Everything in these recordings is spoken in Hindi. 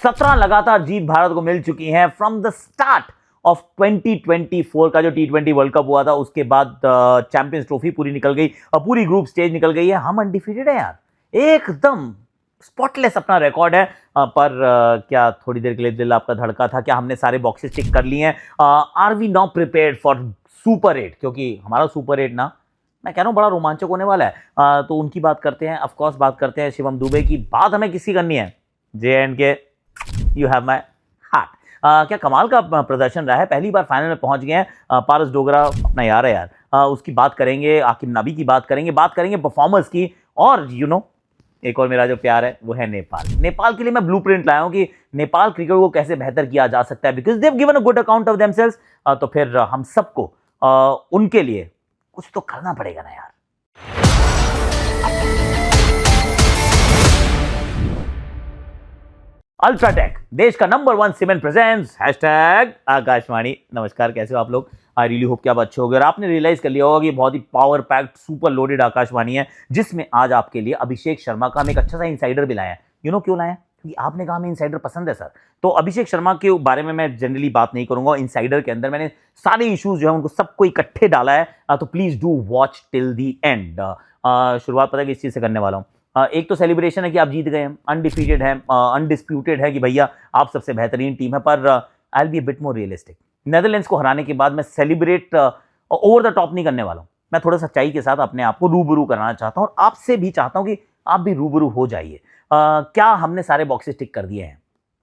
17 लगातार जीत भारत को मिल चुकी हैं फ्रॉम द स्टार्ट ऑफ 2024 का जो T20 वर्ल्ड कप हुआ था, उसके बाद चैंपियंस ट्रॉफी पूरी निकल गई, पूरी ग्रुप स्टेज निकल गई है। हम अनडिफीटेड है यार, एकदम स्पॉटलेस अपना रिकॉर्ड है। पर क्या थोड़ी देर के लिए दिल आपका धड़का था? क्या हमने सारे बॉक्सेस टिक कर लिए हैं? Are we now prepared for super 8? क्योंकि हमारा सुपर 8 ना, मैं कह रहा हूं बड़ा रोमांचक होने वाला है। तो उनकी बात करते हैं, ऑफकोर्स बात करते हैं शिवम दुबे की। बात हमें किसकी करनी है? JNK, you have my heart. क्या कमाल का प्रदर्शन रहा है, पहली बार फाइनल में पहुंच गए हैं। पारस डोगरा अपना यार है यार, उसकी बात करेंगे, आकिब नबी की बात करेंगे परफॉर्मर्स की। और एक और मेरा जो प्यार है वो है नेपाल के लिए मैं ब्लूप्रिंट लाया हूं कि नेपाल क्रिकेट को कैसे बेहतर किया जा सकता है, because they have given a good account of themselves. तो फिर हम सबको उनके लिए कुछ तो करना पड़ेगा ना यार। अल्ट्राटेक, देश का नंबर 1 सीमेंट प्रेजेंस #आकाशवाणी। नमस्कार, कैसे हो आप लोग? आई रियली होप कि आप अच्छे होंगे। और आपने रियलाइज कर लिया होगा कि बहुत ही power packed super loaded Akashvani है, जिसमें आज आपके लिए अभिषेक शर्मा का हम एक अच्छा सा इंसाइडर भी लाए हैं। क्यों लाए हैं? क्योंकि आपने कहा हमें इंसाइडर पसंद है सर। तो अभिषेक शर्मा के बारे में मैं जनरली बात नहीं करूंगा। इंसाइडर के अंदर मैंने सारे इश्यूज जो है उनको सबको इकट्ठे डाला है। तो please do watch till the and. शुरुआत पता है किस चीज से करने वाला हूं। एक तो सेलिब्रेशन है कि आप जीत गए हैं, अनडिफीटेड है, अनडिस्प्यूटेड है कि भैया आप सबसे बेहतरीन टीम है। पर I will be a bit more realistic. Netherlands को हराने के बाद मैं सेलिब्रेट ओवर द टॉप नहीं करने वाला हूं। मैं थोड़ा सच्चाई के साथ अपने आप को रूबरू कराना चाहता हूं, और आपसे भी चाहता हूं कि आप भी रूबरू हो जाइए। क्या हमने सारे बॉक्सेस टिक कर दिए हैं?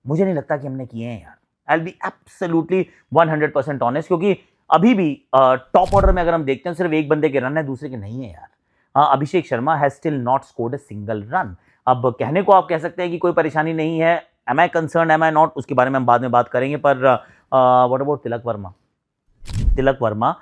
मुझे नहीं लगता कि हमने किए हैं यार। I will be absolutely 100% honest, क्योंकि अभी भी टॉप ऑर्डर में अगर हम देखते हैं सिर्फ एक बंदे के रन है, दूसरे के नहीं है यार। Abhishek Sharma has still not scored a single run. अब कहने को आप कह सकते हैं कि कोई परेशानी नहीं है, am I concern, am I not, उसके बारे में हम बाद में बात करेंगे। पर व्हाट अबाउट तिलक वर्मा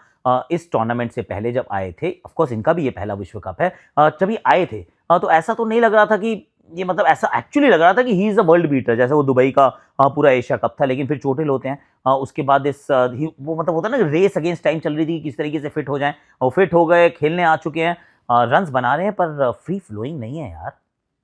इस टूर्नामेंट से पहले जब आए थे, ऑफ कोर्स इनका भी ये पहला विश्व कप है, जब ये आए थे तो ऐसा तो नहीं लग रहा था कि ये, मतलब ऐसा एक्चुअली लग रहा था कि he is a world beater, जैसे वो दुबई का पूरा एशिया कप था। लेकिन फिर चोटिल होते हैं, उसके बाद वो मतलब होता है ना, रेस अगेंस्ट टाइम चल रही थी कि किस तरीके से फिट हो जाएं। और फिट हो गए, खेलने आ चुके हैं, रन्स बना रहे हैं, पर फ्री फ्लोइंग नहीं है यार।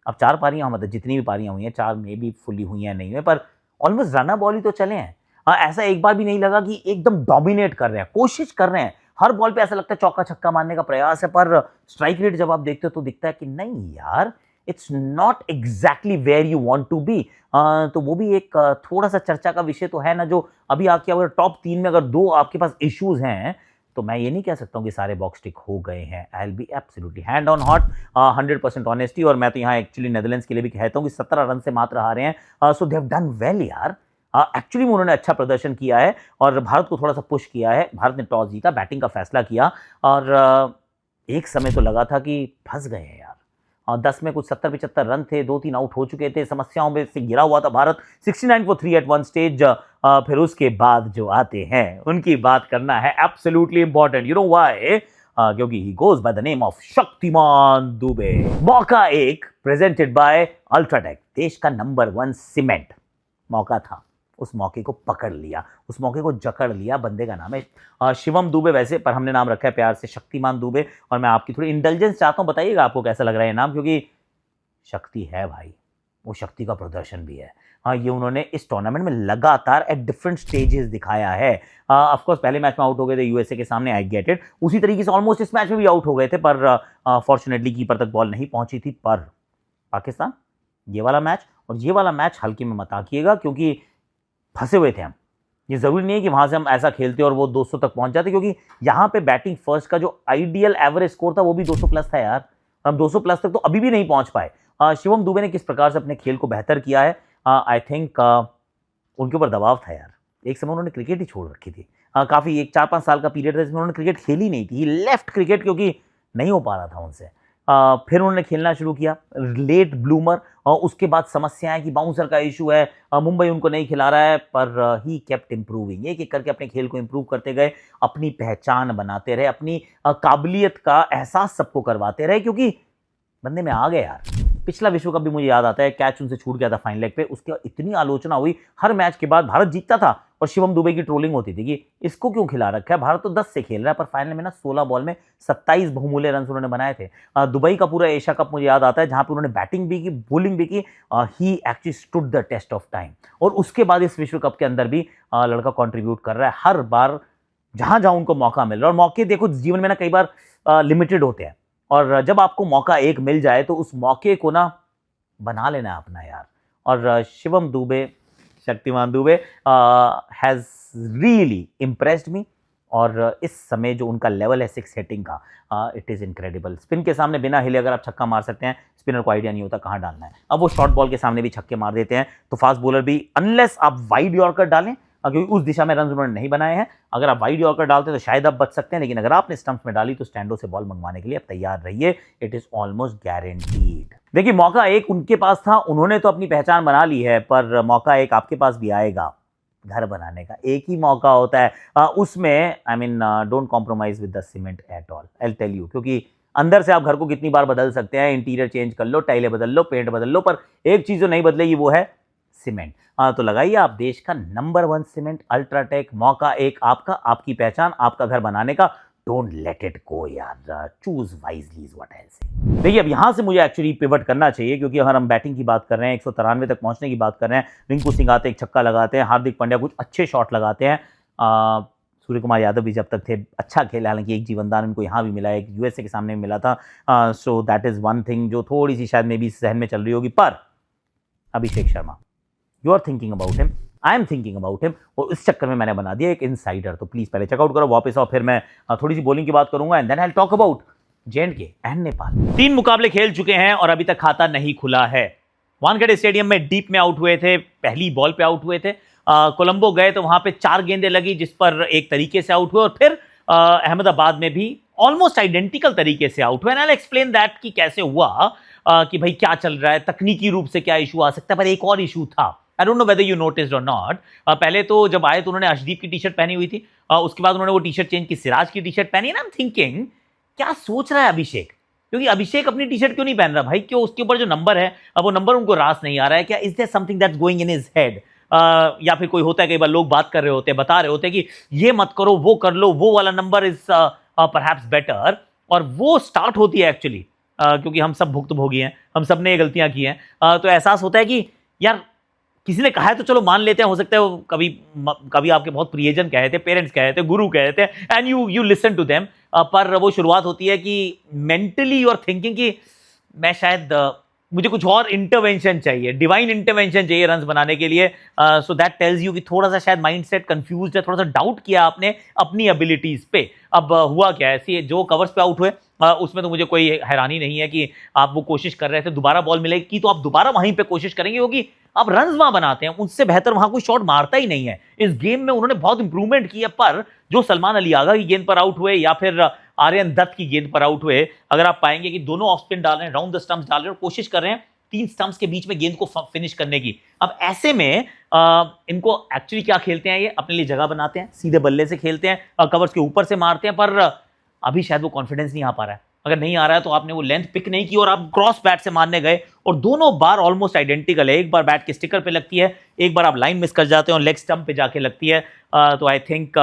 अब 4 पारियां, मतलब जितनी भी पारियां हुई हैं, 4 में भी फुली हुई हैं नहीं है, पर ऑलमोस्ट रन बॉल ही तो चले हैं। ऐसा एक बार भी नहीं लगा कि एकदम डोमिनेट कर रहे हैं, कोशिश कर रहे हैं हर बॉल पे, ऐसा लगता है चौका छक्का मारने का प्रयास है, पर स्ट्राइक रेट जब आप देखते हो तो दिखता है कि नहीं यार, it's not exactly where you want to be. तो वो भी एक थोड़ा सा चर्चा का विषय तो है ना, जो अभी आपके अगर टॉप 3 में अगर 2 आपके पास इश्यूज हैं, तो मैं ये नहीं कह सकता हूँ कि सारे बॉक्स टिक हो गए हैं। I will be absolutely hand on hot, 100% honesty. और मैं तो यहाँ एक्चुअली नेदरलैंड्स के लिए भी कहता हूँ कि 17 रन से मात्र हारे हैं, सो दे हैव डन वेल यार। एक्चुअली में उन्होंने अच्छा प्रदर्शन किया है और भारत को थोड़ा सा पुश किया है। भारत ने टॉस जीता, बैटिंग का फैसला किया, और एक समय तो लगा था कि फंस गए हैं यार। 10 में कुछ 70-75 रन थे, 2-3 आउट हो चुके थे, समस्याओं में से गिरा हुआ था Bharat. 69 for 3 at one stage. फिर उसके बाद जो आते हैं उनकी बात करना है absolutely important. You know why? क्योंकि he goes by the name of Shaktiman Dubey. मौका एक, प्रेजेंटेड बाय अल्ट्राटेक, देश का नंबर 1 सीमेंट। मौका था, उस मौके को पकड़ लिया, उस मौके को जकड़ लिया। बंदे का नाम है शिवम दुबे वैसे, पर हमने नाम रखा है प्यार से शक्तिमान दुबे। और मैं आपकी थोड़ी इंटेलिजेंस चाहता हूं, बताइएगा आपको कैसा लग रहा है ये नाम, क्योंकि शक्ति है भाई, वो शक्ति का प्रदर्शन भी है। ये उन्होंने इस टूर्नामेंट में लगातार एट डिफरेंट स्टेजेस दिखाया है। ऑफ कोर्स पहले मैच में आउट हो गए थे यूएसए के सामने, आई गेट इट। उसी तरीके से ऑलमोस्ट इस मैच में भी आउट हो गए थे, पर फॉर्चुनेटली कीपर तक बॉल नहीं पहुंची थी। पर पाकिस्तान, ये वाला मैच और ये वाला मैच हल्के में मत आकिएगा, क्योंकि फंसे हुए थे हम। ये जरूरी नहीं है कि वहां से हम ऐसा खेलते और वो 200 तक पहुंच जाते, क्योंकि यहां पे बैटिंग फर्स्ट का जो आइडियल एवरेज स्कोर था वो भी 200 प्लस था यार। हम 200 प्लस तक तो अभी भी नहीं पहुंच पाए। शिवम दुबे ने किस प्रकार से अपने खेल को बेहतर किया है, आई थिंक उनके ऊपर दबाव था यार। एक समय उन्होंने क्रिकेट ही छोड़ रखी थी। काफी एक 4-5 साल का पीरियड था जिसमें उन्होंने क्रिकेट खेली नहीं थी। लेफ्ट क्रिकेट, क्योंकि नहीं हो पा रहा था उनसे। फिर उन्होंने खेलना शुरू किया, लेट ब्लूमर। और उसके बाद समस्याएं कि बाउंसर का इशू है, मुंबई उनको नहीं खिला रहा है, पर ही केप्ट इंप्रूविंग। एक एक करके अपने खेल को इंप्रूव करते गए, अपनी पहचान बनाते रहे, अपनी काबिलियत का एहसास सबको करवाते रहे, क्योंकि बंदे में आ गए यार। पिछला विश्व कप भी मुझे याद आता है, कैच उनसे छूट गया था फाइन लेग पे, उसके बाद इतनी आलोचना हुई, हर मैच के बाद भारत जीतता था और शिवम दुबे की ट्रोलिंग होती थी कि इसको क्यों खिला रखा है, भारत तो 10 से खेल रहा है, पर फाइनल में ना 16 बॉल में 27 बहुमूल्य रन उन्होंने बनाए थे। दुबई का पूरा एशिया कप मुझे याद आता है, जहां पर उन्होंने बैटिंग भी की, बॉलिंग भी की, he actually stood the test of time. और उसके बाद इस विश्व कप के अंदर भी लड़का कॉन्ट्रीब्यूट कर रहा है, हर बार जहां जहां उनको मौका मिल रहा है। और मौके देखो जीवन में ना कई बार लिमिटेड होते हैं, और जब आपको मौका एक मिल जाए तो उस मौके को ना बना लेना अपना यार। और Shivam Dubey, Shaktimaan Dubey has really impressed मी, और इस समय जो उनका लेवल है 6 हिटिंग का, इट इज़ इनक्रेडिबल। स्पिन के सामने बिना हिले अगर आप छक्का मार सकते हैं, स्पिनर को आइडिया नहीं होता कहाँ डालना है। अब वो शॉर्ट बॉल के सामने भी छक्के मार देते हैं, तो फास्ट बॉलर भी, अनलेस आप वाइड यॉर्कर डालें, क्योंकि उस दिशा में रन उन्होंने नहीं बनाए हैं, अगर आप वाइड यॉर्कर डालते हैं तो शायद आप बच सकते हैं, लेकिन अगर आपने स्टंप्स में डाली तो स्टैंडो से बॉल मंगवाने के लिए आप तैयार रहिए, इट इज ऑलमोस्ट गारंटीड। देखिए मौका एक उनके पास था, उन्होंने तो अपनी पहचान बना ली है, पर मौका एक आपके पास भी आएगा, घर बनाने का एक ही मौका होता है, उसमें I mean don't compromise with the cement at all, I will tell you, क्योंकि अंदर से आप घर को कितनी बार बदल सकते हैं, इंटीरियर चेंज कर लो, टाइलें बदल लो, पेंट बदल लो, पर एक चीज जो नहीं बदलेगी वो है सीमेंट। तो लगाइए आप देश का नंबर 1 सीमेंट अल्ट्राटेक, मौका एक आपका, आपकी पहचान, आपका घर बनाने का, डोंट लेट इट गो यार, चूज वाइजली इज व्हाट आई से। देखिए अब यहां से मुझे एक्चुअली पिवट करना चाहिए, क्योंकि अगर हम बैटिंग की बात कर रहे हैं, 193 तक पहुंचने की बात कर रहे हैं, रिंकू सिंह आते एक छक्का लगाते हैं, हार्दिक पांड्या कुछ अच्छे शॉट लगाते हैं, सूर्य कुमार यादव भी जब तक थे अच्छा खेला, हालांकि एक जीवनदान उनको यहाँ भी मिला, एक यूएसए के सामने मिला था, so that is one thing जो थोड़ी सी शायद मे बी सहन में चल रही होगी। पर Abhishek Sharma, you are thinking about him, I am thinking about him, और इस चक्कर में मैंने बना दिया एक इनसाइडर। तो प्लीज पहले चेकआउट करो, वापस आओ, फिर मैं थोड़ी सी बॉलिंग की बात करूंगा, and then I will talk about J&K and Nepal. 3 मुकाबले खेल चुके हैं और अभी तक खाता नहीं खुला है। वानखेड़े स्टेडियम में डीप में आउट हुए थे, पहली बॉल पे आउट हुए थे, कोलंबो गए तो वहां पे 4 गेंदें लगी, जिस पर एक तरीके से आउट हुए, और फिर अहमदाबाद में भी ऑलमोस्ट आइडेंटिकल तरीके से आउट हुए। आई विल एक्सप्लेन दैट कि कैसे हुआ, कि भाई क्या चल रहा है, तकनीकी रूप से क्या इशू आ सकता है। पर एक और इशू था, I don't know whether you noticed और नॉट। पहले तो जब आए तो उन्होंने अर्शदीप की टी शर्ट पहनी हुई थी, उसके बाद उन्होंने वो टी शर्ट चेंज की, सिराज की टी शर्ट पहनी। आई एम थिंकिंग क्या सोच रहा है अभिषेक, क्योंकि अभिषेक अपनी टी शर्ट क्यों नहीं पहन रहा भाई, क्यों उसके ऊपर जो नंबर है, अब वो नंबर उनको रास नहीं आ रहा है क्या? Is there something that's going in his head, या फिर कोई होता है, कई बार लोग बात कर रहे होते हैं, बता रहे होते हैं कि ये मत करो, वो कर लो, वो वाला नंबर इज परहैप्स बेटर, और वो स्टार्ट होती है एक्चुअली, क्योंकि हम सब भुक्तभोगी हैं, हम सब ने ये गलतियां की हैं, तो एहसास होता है कि यार किसी ने कहा है तो चलो मान लेते हैं, हो सकता है वो कभी आपके बहुत प्रियजन कहे थे, पेरेंट्स कहे थे, गुरु कहे थे, and you listen to them, पर वो शुरुआत होती है कि मेंटली यू आर थिंकिंग कि मैं शायद मुझे कुछ और इंटरवेंशन चाहिए, डिवाइन इंटरवेंशन चाहिए रन्स बनाने के लिए। सो दैट टेल्स यू कि थोड़ा सा शायद माइंडसेट कंफ्यूज्ड है, थोड़ा सा डाउट किया आपने अपनी एबिलिटीज पे। अब हुआ क्या है, जो कवर्स पे आउट हुए उसमें तो मुझे कोई हैरानी नहीं है कि आप वो कोशिश कर रहे थे, दोबारा बॉल मिलेगी तो आप दोबारा वहीं पे कोशिश करेंगे, क्योंकि आप रन्स वहां बनाते हैं, उससे बेहतर वहां कोई शॉट मारता ही नहीं है। इस गेम में उन्होंने बहुत इंप्रूवमेंट की है, पर जो सलमान अली आगा की गेंद पर आउट हुए या फिर आर्यन दत्त की गेंद पर आउट हुए, अगर आप पाएंगे कि दोनों ऑफ स्पिन डाल रहे हैं, राउंड द स्टंप्स डाल रहे हैं और कोशिश कर रहे हैं 3 स्टंप्स के बीच में गेंद को फिनिश करने की। अब ऐसे में इनको एक्चुअली क्या खेलते हैं, ये अपने लिए जगह बनाते हैं, सीधे बल्ले से खेलते हैं, कवर्स के ऊपर से मारते हैं, पर अभी शायद वो कॉन्फिडेंस नहीं आ पा रहा है। अगर नहीं आ रहा है तो आपने वो लेंथ पिक नहीं की और आप क्रॉस बैट से मारने गए, और दोनों बार ऑलमोस्ट आइडेंटिकल है, एक बार बैट के स्टिकर पे लगती है, एक बार आप लाइन मिस कर जाते हो और लेग स्टंप पे जाके लगती है। तो आई थिंक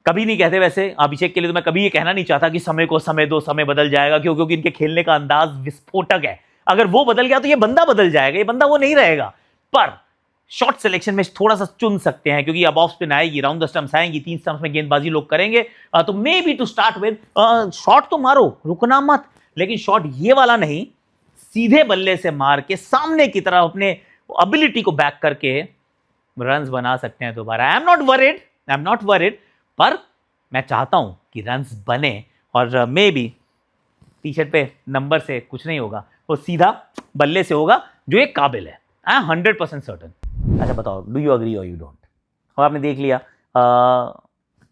कभी नहीं कहते वैसे अभिषेक के लिए, तो मैं कभी ये कहना नहीं चाहता कि समय को समय दो, समय बदल जाएगा, क्योंकि इनके खेलने का अंदाज विस्फोटक है। अगर वो बदल गया तो ये बंदा बदल जाएगा, ये बंदा वो नहीं रहेगा। पर शॉट सिलेक्शन में थोड़ा सा चुन सकते हैं, क्योंकि अब ऑफ स्पिन आएगी, राउंड द स्टंप्स आएंगी, 3 स्टंप्स में गेंदबाजी लोग करेंगे, तो maybe to start with shot तो मारो, रुकना मत, लेकिन शॉट ये वाला नहीं, सीधे बल्ले से मार के सामने की तरफ अपने एबिलिटी को बैक करके रन्स बना सकते हैं दोबारा। आई एम नॉट वरिड, पर मैं चाहता हूं कि रन्स बने, और मे बी टी शर्ट पे नंबर से कुछ नहीं होगा, वो सीधा बल्ले से होगा, जो एक काबिल है। I am 100% certain. अच्छा बताओ, डू यू अग्री और यू डोंट? और आपने देख लिया,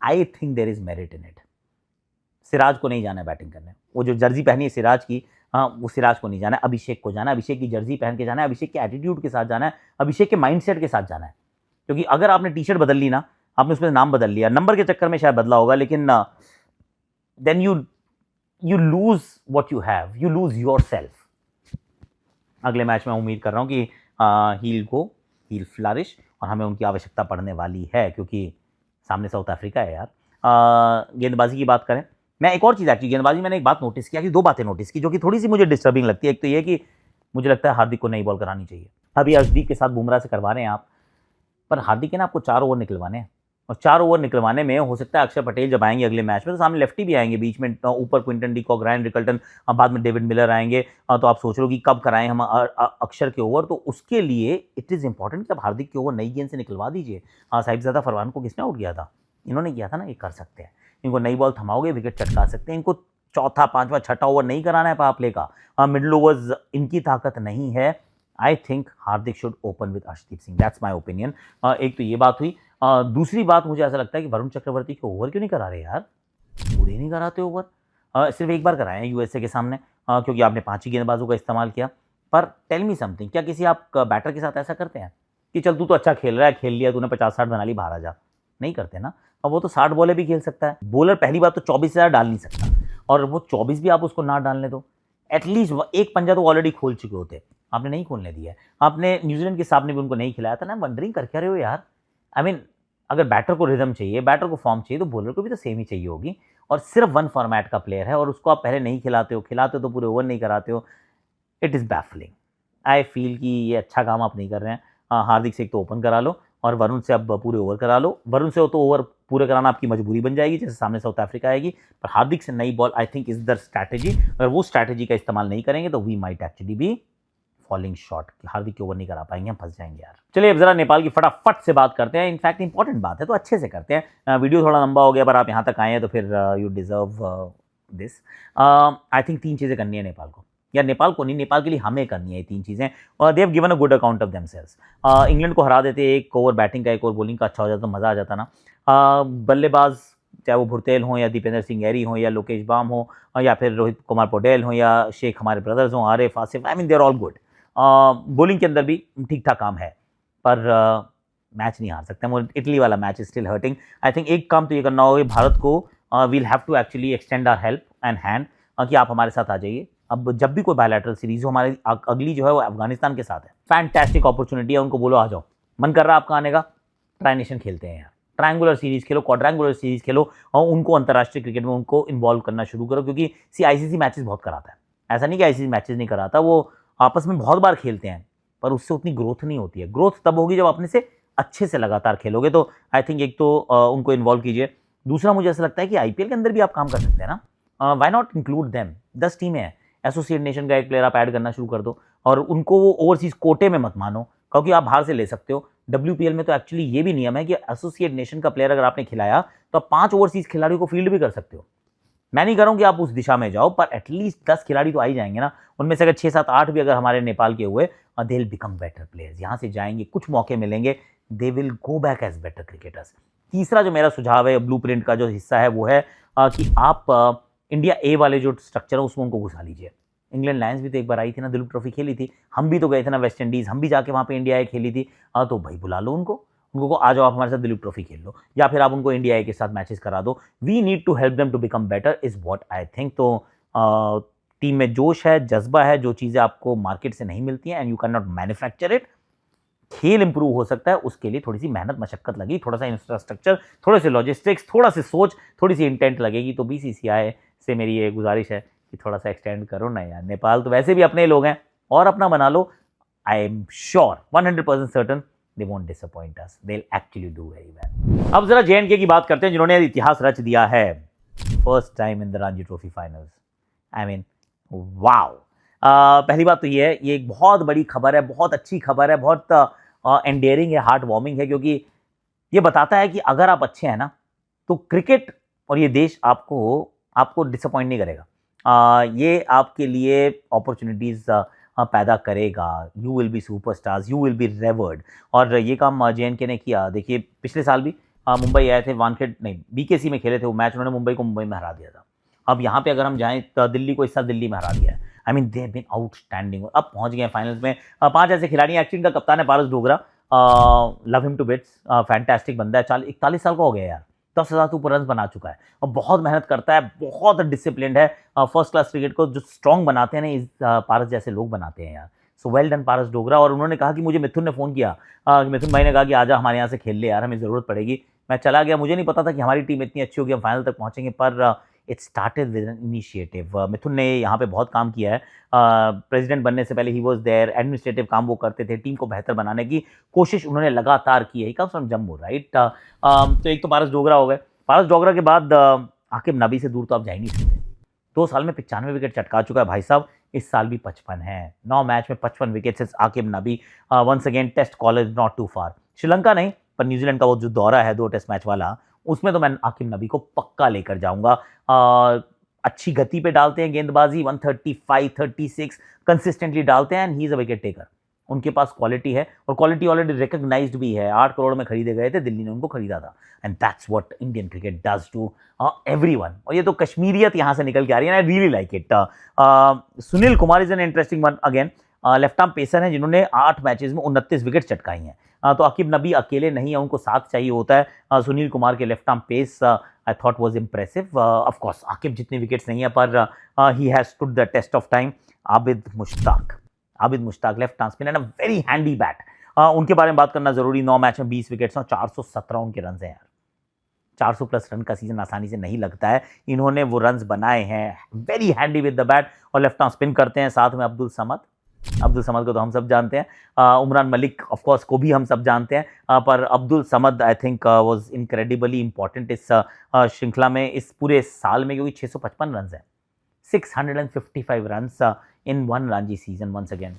I think there is merit in it. Siraj को नहीं जाना है बैटिंग करने, वो जो जर्सी पहनी है सिराज की, वो सिराज को नहीं जाना है, अभिषेक को जाना है, अभिषेक की जर्सी पहन के जाना है, अभिषेक के एटीट्यूड के साथ जाना है, अभिषेक के माइंडसेट के साथ जाना है। क्योंकि अगर आपने टी शर्ट बदल ली ना, आपने उसमें नाम बदल लिया, नंबर के चक्कर में शायद बदला होगा, लेकिन then you lose what you have, you lose yourself. अगले मैच में उम्मीद कर रहा हूँ कि हील फ्लरिश और हमें उनकी आवश्यकता पड़ने वाली है, क्योंकि सामने साउथ अफ्रीका है यार। गेंदबाजी की बात करें, मैं एक और चीज़ एक्चुअली गेंदबाजी मैंने एक बात नोटिस किया कि दो बातें नोटिस की जो कि थोड़ी सी मुझे डिस्टर्बिंग लगती है। एक तो ये कि मुझे लगता है हार्दिक को नई बॉल करानी चाहिए। अभी अर्शदीप के साथ बुमराह से करवा रहे हैं आप, पर हार्दिक के ना आपको 4 ओवर निकलवाने हैं, और 4 ओवर निकलवाने में हो सकता है अक्षर पटेल जब आएंगे अगले मैच में तो सामने लेफ्टी भी आएंगे, बीच में ऊपर Quinton de Kock, Ryan Rickelton, बाद में डेविड मिलर आएंगे। तो आप सोच रहे हो कि कब कराएं हम अक्षर के ओवर, तो उसके लिए इट इज़ इंपॉर्टेंट कि आप हार्दिक के ओवर नई गेंद से निकलवा दीजिए। साहिबजादा फरमान को किसने आउट किया था? इन्होंने किया था ना। ये कर सकते हैं, इनको नई बॉल थमाओगे विकेट चटका सकते हैं। इनको चौथा, पांचवा, छठा ओवर नहीं कराना है पावर प्ले का, मिडिल ओवर्स इनकी ताकत नहीं है। I think Hardik should open with Arshdeep Singh, that's my opinion. एक तो ये बात हुई। दूसरी बात, मुझे ऐसा लगता है कि वरुण चक्रवर्ती के ओवर क्यों नहीं करा रहे यार? पूरे नहीं कराते ओवर। सिर्फ एक बार कराए हैं यूएसए के सामने, क्योंकि आपने 5 ही गेंदबाजों का इस्तेमाल किया। पर टेल मी समथिंग, क्या किसी आप बैटर के साथ ऐसा करते हैं कि चल तू तो अच्छा खेल रहा है, खेल लिया तूने, 50-60 बना ली, बाहर आ जा? नहीं करते ना। और वो तो 60 बॉलें भी खेल सकता है। बॉलर पहली बात तो 24 से ज़्यादा डाल नहीं सकता, और वो 24 भी आप उसको ना डालने दो। एटलीस्ट एक पंजा तो ऑलरेडी खोल चुके होते, आपने नहीं खोलने दिया है। आपने न्यूजीलैंड के सामने भी उनको नहीं खिलाया था ना। वंडरिंग कर क्या रहे हो यार? आई मीन, अगर बैटर को रिदम चाहिए, बैटर को फॉर्म चाहिए, तो बॉलर को भी तो सेम ही चाहिए होगी। और सिर्फ वन फॉर्मेट का प्लेयर है और उसको आप पहले नहीं खिलाते हो, खिलाते हो तो पूरे ओवर नहीं कराते हो। It is baffling. I feel कि ये अच्छा काम आप नहीं कर रहे हैं। हार्दिक से एक तो ओपन करा लो, और वरुण से अब पूरे ओवर करा लो। वरुण से हो तो ओवर पूरे कराना आपकी मजबूरी बन जाएगी, जैसे सामने साउथ अफ्रीका आएगी। पर हार्दिक से नई ball I think is the strategy. अगर वो स्ट्रैटेजी का इस्तेमाल नहीं करेंगे तो we might actually be falling short, Hardik के ओवर नहीं करा पाएंगे, हम फंस जाएंगे यार। चलिए अब जरा नेपाल की फटाफट से बात करते हैं। इनफैक्ट इंपॉर्टेंट बात है तो अच्छे से करते हैं। वीडियो थोड़ा लंबा हो गया, पर आप यहाँ तक आए हैं तो फिर you deserve this. I think 3 चीज़ें करनी है नेपाल को, या नेपाल को नहीं, नेपाल के लिए हमें करनी है ये 3 चीज़ें। और they have given a good account of themselves. England को हरा देते, एक ओवर बैटिंग का एक ओवर बॉलिंग का अच्छा हो जाता तो मज़ा आ जाता ना। बल्लेबाज चाहे वो भुरतेल हों या दीपेंद्र सिंह गैरी हों या लोकेश बाम हो, या फिर रोहित कुमार पौडेल हों या शेख हमारे ब्रदर्स हों, Arif Aasif, I mean they are all good. Bowling के अंदर भी ठीक ठाक काम है, पर मैच नहीं हार सकते। हम इटली वाला match is still hurting. I think एक काम तो ये करना होगा, भारत को we'll have to actually extend our help and hand, कि आप हमारे साथ आ जाइए। अब जब भी कोई बायलैटरल सीरीज हो, हमारी अगली जो है वो अफगानिस्तान के साथ है। फैंटास्टिक अपॉर्चुनिटी है, उनको बोलो आ जाओ। मन कर रहा है आपका आने का? ट्राई नेशन खेलते हैं यार, ट्रायंगुलर सीरीज खेलो, क्वाड्रैंगुलर सीरीज खेलो, और उनको अंतर्राष्ट्रीय क्रिकेट में उनको इन्वॉल्व करना शुरू करो, क्योंकि आईसीसी मैचेस बहुत कराता है। ऐसा नहीं कि आईसीसी मैचेस नहीं कराता, वो आपस में बहुत बार खेलते हैं, पर उससे उतनी ग्रोथ नहीं होती है। ग्रोथ तब होगी जब अपने से अच्छे से लगातार खेलोगे। तो आई थिंक एक तो उनको इन्वॉल्व कीजिए। दूसरा, मुझे ऐसा लगता है कि आईपीएल के अंदर भी आप काम कर सकते हैं ना। Why not include them? 10 टीमें हैं, एसोसिएट नेशन का एक प्लेयर आप ऐड करना शुरू कर दो, और उनको वो ओवरसीज कोटे में मत मानो, क्योंकि आप बाहर से ले सकते हो। WPL में तो एक्चुअली ये भी नियम है कि एसोसिएट नेशन का प्लेयर अगर आपने खिलाया तो आप 5 ओवरसीज खिलाड़ियों को फील्ड भी कर सकते हो। मैं नहीं कह रहा हूं कि आप उस दिशा में जाओ, पर एटलीस्ट 10 खिलाड़ी तो आ ही जाएंगे ना। उनमें से अगर 6, 7, 8 भी अगर हमारे नेपाल के हुए, they will become better players. यहाँ से जाएंगे, कुछ मौके मिलेंगे, they will go back as better cricketers. तीसरा जो मेरा सुझाव है, ब्लूप्रिंट का जो हिस्सा है, वो है कि आप इंडिया ए वाले जो स्ट्रक्चर है उसमें उनको घुसा लीजिए। इंग्लैंड लायंस भी तो एक बार आई थी ना, दिलीप ट्रॉफी खेली थी। हम भी तो गए थे ना वेस्ट इंडीज़, हम भी जाके वहाँ पे इंडिया ए खेली थी। तो भाई बुला लो उनको आ जाओ, आप हमारे साथ दिलीप ट्रॉफी खेल लो, या फिर आप उनको इंडिया ए के साथ मैचेस करा दो। We need to help them to become better is what I think. तो टीम में जोश है, जज्बा है, जो चीज़ें आपको मार्केट से नहीं मिलती हैं, and you can not manufacture it. खेल इंप्रूव हो सकता है, उसके लिए थोड़ी सी मेहनत मशक्कत लगी, थोड़ा सा इंफ्रास्ट्रक्चर, थोड़े से लॉजिस्टिक्स, थोड़ा सी सोच, थोड़ी सी इंटेंट लगेगी। तो BCCI से मेरी ये गुजारिश है कि थोड़ा सा एक्सटेंड करो ना यार। नेपाल तो वैसे भी अपने लोग हैं, और अपना बना लो। I am sure 100% certain they won't disappoint us. They'll actually do very well. अब जरा JNK की बात करते हैं, जिन्होंने इतिहास रच दिया है। First time in the Ranji trophy finals. I mean wow. पहली बात तो ये है, ये एक बहुत बड़ी खबर है, बहुत अच्छी खबर है, बहुत एंडियरिंग है, हार्ट वार्मिंग है, क्योंकि ये बताता है कि अगर आप अच्छे हैं ना, तो क्रिकेट और ये देश आपको डिसअपॉइंट नहीं करेगा। ये आपके लिए अपॉर्चुनिटीज़ पैदा करेगा। You will be superstars, you will be reward. और ये काम JNK ने किया। देखिए पिछले साल भी मुंबई आए थे, वानखेड़ नहीं BKC में खेले थे वो मैच, उन्होंने मुंबई को मुंबई में हरा दिया था। अब यहाँ पे अगर हम जाएं तो दिल्ली को इस साल दिल्ली में हरा दिया है। I mean they have been outstanding, अब पहुँच गए फाइनल्स में। 5 ऐसे खिलाड़ी हैं। एक्चुअली इनका कप्तान है Paras Dogra, love him to bits, fantastic बंदा है। 41 साल का हो गया यार, 10,000 से ऊपर रन बना चुका है, और बहुत मेहनत करता है, बहुत डिसिप्लिन है। फर्स्ट क्लास क्रिकेट को जो स्ट्रॉन्ग बनाते हैं ना, इस पारस जैसे लोग बनाते हैं यार। सो वेल डन पारस डोगरा। और उन्होंने कहा कि मुझे मिथुन ने फ़ोन किया, मिथुन भाई ने कहा कि आजा हमारे यहाँ से खेल ले यार, हमें ज़रूरत पड़ेगी। मैं चला गया, मुझे नहीं पता था कि हमारी टीम इतनी अच्छी होगी, हम फाइनल तक पहुँचेंगे, पर it started with an initiative. Mithun ने यहाँ पे बहुत काम किया है। प्रेसिडेंट बनने से पहले ही वॉज देयर, एडमिनिस्ट्रेटिव काम वो करते थे, टीम को बेहतर बनाने की कोशिश उन्होंने लगातार की है। He comes from Jammu right. तो एक तो पारस डोगरा हो गए। पारस डोगरा के बाद आकिब नबी से दूर तो आप जा ही नहीं सकते। 2 साल में 95 विकेट चटका चुका है भाई साहब, इस साल भी 55 है। 9 मैच में 55 विकेट से Aaqib Nabi. Once again test college not too far. Sri Lanka नहीं, पर न्यूजीलैंड का वो जो दौरा है 2 टेस्ट मैच वाला, उसमें तो मैं आकिब नबी को पक्का लेकर जाऊंगा। अच्छी गति पे डालते हैं गेंदबाजी, 135, 36 कंसिस्टेंटली डालते हैं, and he is a wicket taker. उनके पास क्वालिटी है, और क्वालिटी ऑलरेडी रिकॉग्नाइज्ड भी है। 8 करोड़ में खरीदे गए थे, दिल्ली ने उनको खरीदा था, and that's what Indian cricket does to everyone. और ये तो कश्मीरियत यहां से निकल के आ रही है, I really like it. Sunil Kumar is an interesting one again. Left arm pacer हैं जिन्होंने 8 मैचेस में 29 विकेट चटकाई हैं। तो आकिब नबी अकेले नहीं है, उनको साथ चाहिए होता है। सुनील कुमार के left arm pace I thought was impressive. Of course Aqib जितने विकेट्स नहीं है, पर he has stood the test of time. Abid Mushtaq left arm spinner, and a very handy bat. उनके बारे में बात करना जरूरी। 9 मैच में 20 विकेट्स और 417 उनके रन हैं यार। 400 प्लस रन का सीजन आसानी से नहीं लगता है, इन्होंने वो रन्स बनाए हैं। Very handy with the bat, और लेफ्ट आर्म स्पिन करते हैं। साथ में अब्दुल समद को तो हम सब जानते हैं। उमरान मलिक ऑफ कोर्स को भी हम सब जानते हैं, पर Abdul Samad I think was incredibly important इस श्रृंखला में, इस पूरे साल में, क्योंकि 655 रन है, 655 run in 1 Ranji season. Once again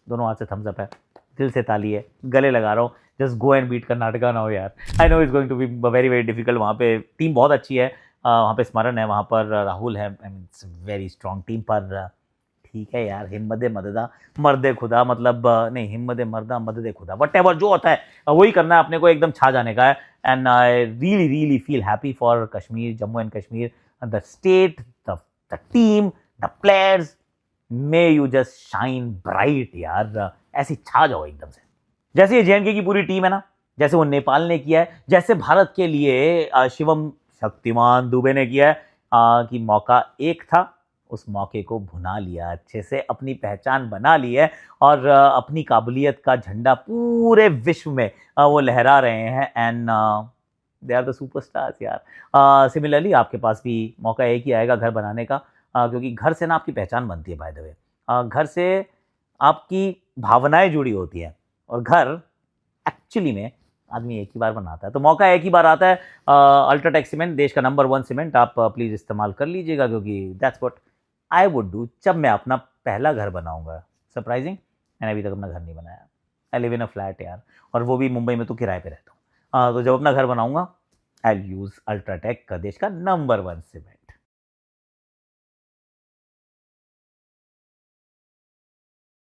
दोनों हाथ से थम्स अप है, दिल से ताली है, गले लगा रहा हूँ। Just go and beat Karnataka now यार। I know it's going to be very very difficult. वहाँ पे टीम बहुत अच्छी है, वहाँ पे स्मरण है, वहाँ पर राहुल है, I mean it's very strong team. पर ठीक है यार, हिम्मत मददा मर्द खुदा, मतलब नहीं, हिम्मत मर्दा मदद खुदा, वट एवर जो होता है वही करना है, अपने को एकदम छा जाने का है। And I really feel happy for Kashmir, Jammu and Kashmir, the state, the team, the players. May you just shine bright यार, ऐसी छा जाओ एकदम से। जैसे ये जेएनके की पूरी टीम है ना, जैसे वो नेपाल ने किया है, जैसे भारत के लिए शिवम शक्तिमान दुबे ने किया है, कि मौका एक था, उस मौके को भुना लिया, अच्छे से अपनी पहचान बना ली है, और अपनी काबिलियत का झंडा पूरे विश्व में वो लहरा रहे हैं। And they are the superstars यार। सिमिलरली आपके पास भी मौका एक ही आएगा घर बनाने का, क्योंकि घर से ना आपकी पहचान बनती है बाय द वे। घर से आपकी भावनाएं जुड़ी होती हैं, और घर एक्चुअली में आदमी एक ही बार बनाता है, तो मौका एक ही बार आता है। अल्ट्राटेक सीमेंट देश का नंबर 1 सीमेंट, आप प्लीज़ इस्तेमाल कर लीजिएगा, क्योंकि that's what I would do जब मैं अपना पहला घर बनाऊंगा। सरप्राइजिंग, मैंने अभी तक अपना घर नहीं बनाया। I live in a flat यार, और वो भी मुंबई में, तो किराए पे रहता हूँ। तो जब अपना घर बनाऊंगा आई यूज़ अल्ट्राटेक का देश का नंबर 1 सीमेंट।